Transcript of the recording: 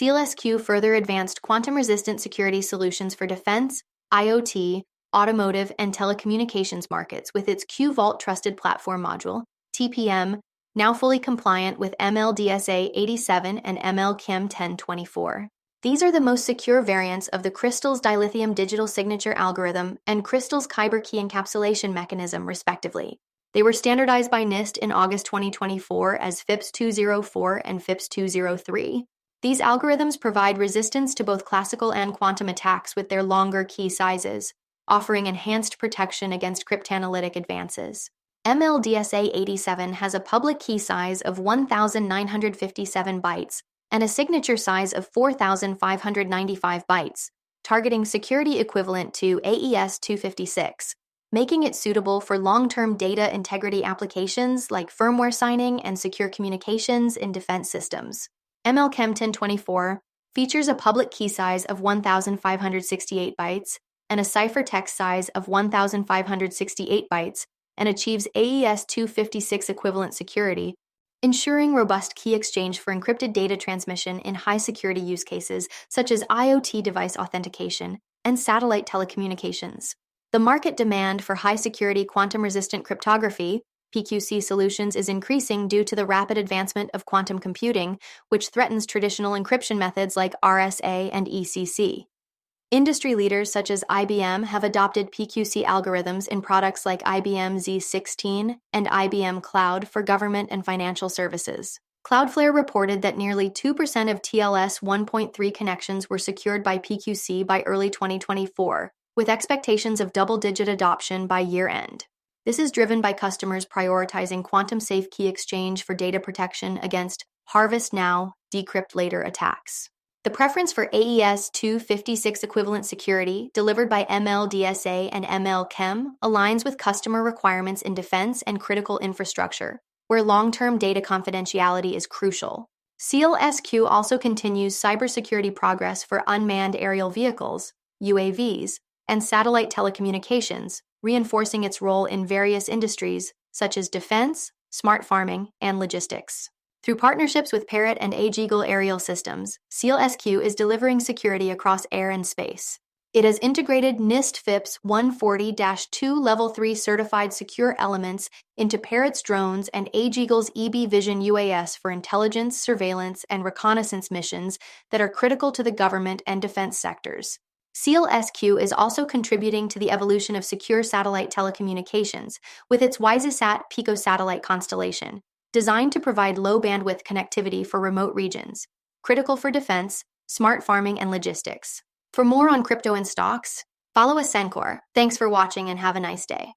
SEALSQ further advanced quantum-resistant security solutions for defense, IoT, automotive, and telecommunications markets with its Q-Vault Trusted Platform Module, TPM, now fully compliant with ML-DSA 87 and ML-Chem 1024. These are the most secure variants of the Crystal's dilithium digital signature algorithm and Crystal's Kyber key encapsulation mechanism, respectively. They were standardized by NIST in August 2024 as FIPS 204 and FIPS 203. These algorithms provide resistance to both classical and quantum attacks with their longer key sizes, offering enhanced protection against cryptanalytic advances. ML-DSA 87 has a public key size of 1,957 bytes and a signature size of 4,595 bytes, targeting security equivalent to AES 256, making it suitable for long-term data integrity applications like firmware signing and secure communications in defense systems. ML-Chem 1024 features a public key size of 1,568 bytes and a ciphertext size of 1,568 bytes and achieves AES 256 equivalent security, ensuring robust key exchange for encrypted data transmission in high-security use cases such as IoT device authentication and satellite telecommunications. The market demand for high-security quantum-resistant cryptography (PQC) solutions is increasing due to the rapid advancement of quantum computing, which threatens traditional encryption methods like RSA and ECC. Industry leaders such as IBM have adopted PQC algorithms in products like IBM Z16 and IBM Cloud for government and financial services. Cloudflare reported that nearly 2% of TLS 1.3 connections were secured by PQC by early 2024, with expectations of double-digit adoption by year-end. This is driven by customers prioritizing quantum-safe key exchange for data protection against harvest now, decrypt later attacks. The preference for AES 256 equivalent security delivered by ML-DSA and ML-Chem aligns with customer requirements in defense and critical infrastructure, where long-term data confidentiality is crucial. SEALSQ also continues cybersecurity progress for unmanned aerial vehicles, UAVs, and satellite telecommunications, reinforcing its role in various industries such as defense, smart farming, and logistics. Through partnerships with Parrot and AgEagle Aerial Systems, SEALSQ is delivering security across air and space. It has integrated NIST FIPS 140-2 Level 3 certified secure elements into Parrot's drones and AgEagle's EB Vision UAS for intelligence, surveillance, and reconnaissance missions that are critical to the government and defense sectors. SEALSQ is also contributing to the evolution of secure satellite telecommunications with its WiseSat Pico satellite constellation, designed to provide low-bandwidth connectivity for remote regions, critical for defense, smart farming, and logistics. For more on crypto and stocks, follow Ascencore. Thanks for watching and have a nice day.